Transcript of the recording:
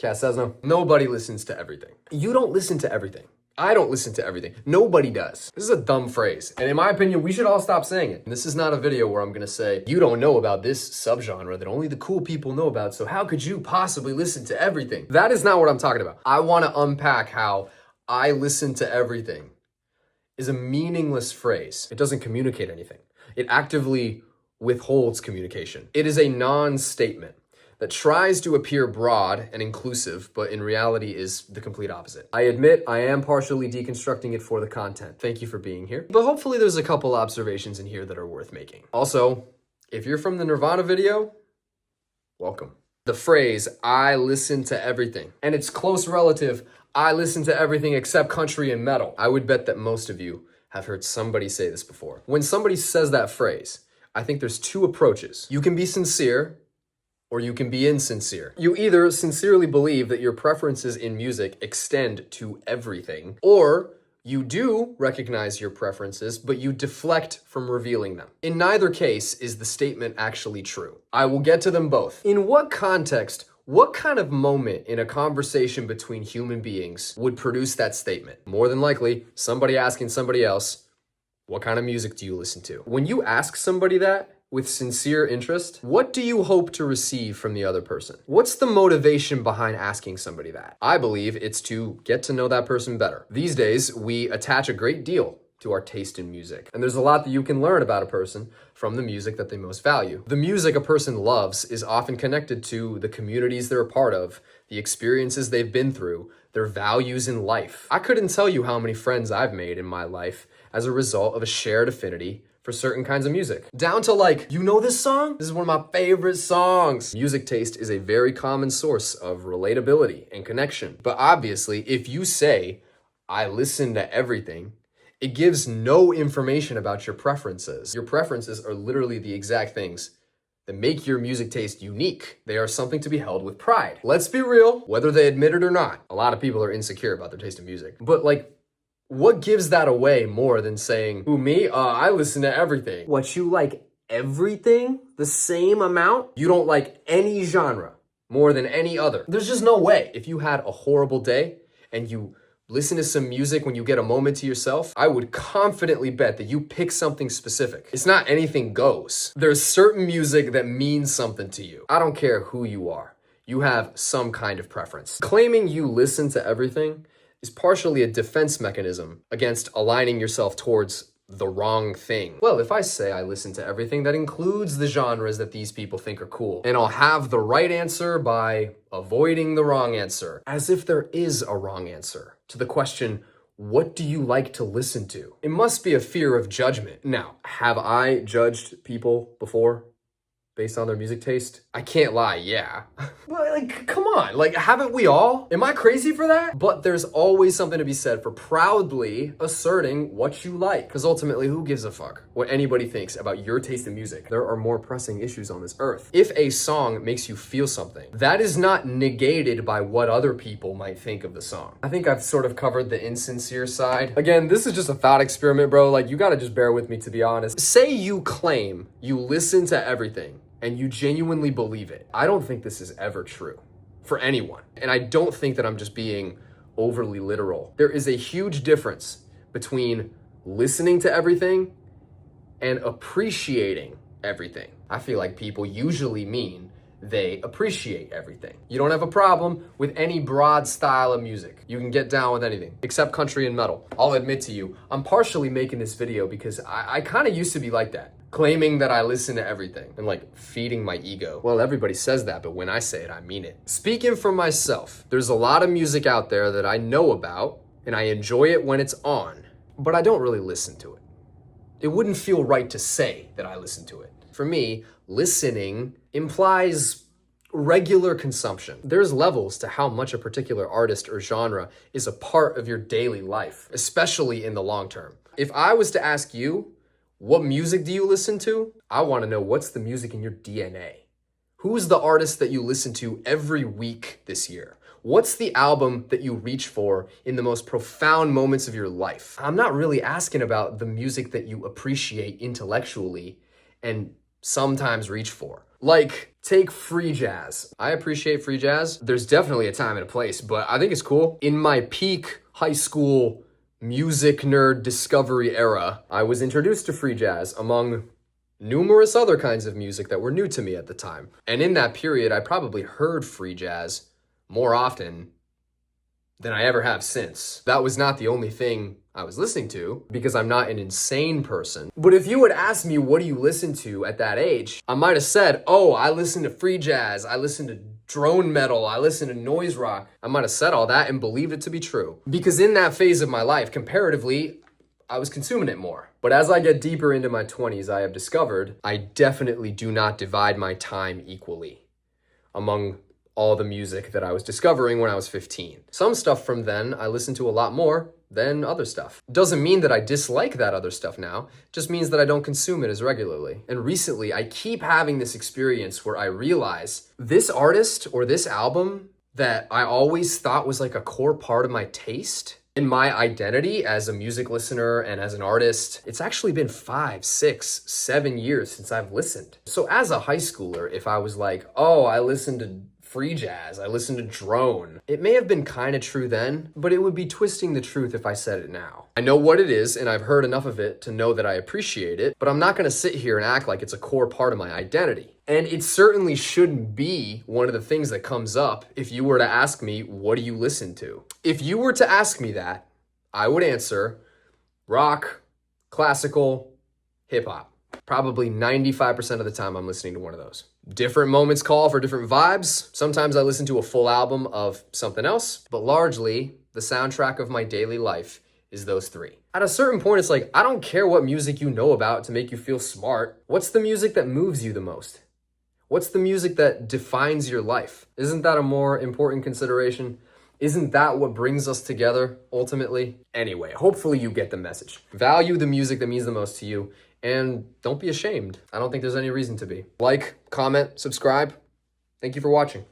Sezno. Nobody listens to everything. You don't listen to everything. I don't listen to everything. Nobody does. This is a dumb phrase. And in my opinion, we should all stop saying it. And this is not a video where I'm gonna say, you don't know about this subgenre that only the cool people know about, so how could you possibly listen to everything? That is not what I'm talking about. I wanna unpack how I listen to everything is a meaningless phrase. It doesn't communicate anything. It actively withholds communication. It is a non-statement that tries to appear broad and inclusive, but in reality is the complete opposite. I admit I am partially deconstructing it for the content. Thank you for being here. But hopefully there's a couple observations in here that are worth making. Also, if you're from the Nirvana video, welcome. The phrase, I listen to everything, and its close relative, I listen to everything except country and metal. I would bet that most of you have heard somebody say this before. When somebody says that phrase, I think there's two approaches. You can be sincere, or you can be insincere. You either sincerely believe that your preferences in music extend to everything, or you do recognize your preferences, but you deflect from revealing them. In neither case is the statement actually true. I will get to them both. In what context, what kind of moment in a conversation between human beings would produce that statement? More than likely, somebody asking somebody else, what kind of music do you listen to? When you ask somebody that, with sincere interest, what do you hope to receive from the other person? What's the motivation behind asking somebody that? I believe it's to get to know that person better. These days, we attach a great deal to our taste in music. And there's a lot that you can learn about a person from the music that they most value. The music a person loves is often connected to the communities they're a part of, the experiences they've been through, their values in life. I couldn't tell you how many friends I've made in my life as a result of a shared affinity for certain kinds of music. Down to like, you know this song? This is one of my favorite songs. Music taste is a very common source of relatability and connection. But obviously, if you say, I listen to everything, it gives no information about your preferences. Your preferences are literally the exact things that make your music taste unique. They are something to be held with pride. Let's be real, whether they admit it or not. A lot of people are insecure about their taste in music. But like, what gives that away more than saying, who, me? I listen to everything. What, you like everything the same amount? You don't like any genre more than any other. There's just no way. If you had a horrible day and you listen to some music when you get a moment to yourself, I would confidently bet that you pick something specific. It's not anything goes. There's certain music that means something to you. I don't care who you are. You have some kind of preference. Claiming you listen to everything is partially a defense mechanism against aligning yourself towards the wrong thing. Well, if I say I listen to everything, that includes the genres that these people think are cool. And I'll have the right answer by avoiding the wrong answer. As if there is a wrong answer to the question, what do you like to listen to? It must be a fear of judgment. Now, have I judged people before based on their music taste? I can't lie, yeah. But like, come on, like, haven't we all? Am I crazy for that? But there's always something to be said for proudly asserting what you like. Because ultimately, who gives a fuck what anybody thinks about your taste in music? There are more pressing issues on this earth. If a song makes you feel something, that is not negated by what other people might think of the song. I think I've sort of covered the insincere side. Again, this is just a thought experiment, bro. Like, you gotta just bear with me, to be honest. Say you claim you listen to everything and you genuinely believe it. I don't think this is ever true for anyone. And I don't think that I'm just being overly literal. There is a huge difference between listening to everything and appreciating everything. I feel like people usually mean they appreciate everything. You don't have a problem with any broad style of music. You can get down with anything, except country and metal. I'll admit to you, I'm partially making this video because I kind of used to be like that. Claiming that I listen to everything and like feeding my ego. Well, everybody says that, but when I say it, I mean it. Speaking for myself, there's a lot of music out there that I know about and I enjoy it when it's on, but I don't really listen to it. It wouldn't feel right to say that I listen to it. For me, listening implies regular consumption. There's levels to how much a particular artist or genre is a part of your daily life, especially in the long term. If I was to ask you, what music do you listen to? I want to know, what's the music in your DNA? Who's the artist that you listen to every week this year? What's the album that you reach for in the most profound moments of your life? I'm not really asking about the music that you appreciate intellectually and sometimes reach for. Like, take free jazz. I appreciate free jazz. There's definitely a time and a place, but I think it's cool. In my peak high school music nerd discovery era, I was introduced to free jazz among numerous other kinds of music that were new to me at the time. And in that period, I probably heard free jazz more often than I ever have since. That was not the only thing I was listening to, because I'm not an insane person. But if you had asked me, what do you listen to at that age? I might have said, oh, I listen to free jazz, I listen to drone metal, I listen to noise rock. I might have said all that and believed it to be true. Because in that phase of my life, comparatively, I was consuming it more. But as I get deeper into my 20s, I have discovered I definitely do not divide my time equally among all the music that I was discovering when I was 15. Some stuff from then I listen to a lot more than other stuff. Doesn't mean that I dislike that other stuff now, just means that I don't consume it as regularly. And recently, I keep having this experience where I realize this artist or this album that I always thought was like a core part of my taste and my identity as a music listener and as an artist, it's actually been 5, 6, 7 years since I've listened. So as a high schooler, if I was like, oh, I listen to free jazz, I listen to drone, it may have been kind of true then, but it would be twisting the truth if I said it now. I know what it is, and I've heard enough of it to know that I appreciate it, but I'm not gonna sit here and act like it's a core part of my identity. And it certainly shouldn't be one of the things that comes up if you were to ask me, what do you listen to? If you were to ask me that, I would answer rock, classical, hip hop. Probably 95% of the time I'm listening to one of those. Different moments call for different vibes. Sometimes I listen to a full album of something else, but largely the soundtrack of my daily life is those three. At a certain point, it's like, I don't care what music you know about to make you feel smart. What's the music that moves you the most? What's the music that defines your life? Isn't that a more important consideration? Isn't that what brings us together ultimately? Anyway, hopefully you get the message. Value the music that means the most to you, and don't be ashamed. I don't think there's any reason to be. Like, comment, subscribe. Thank you for watching.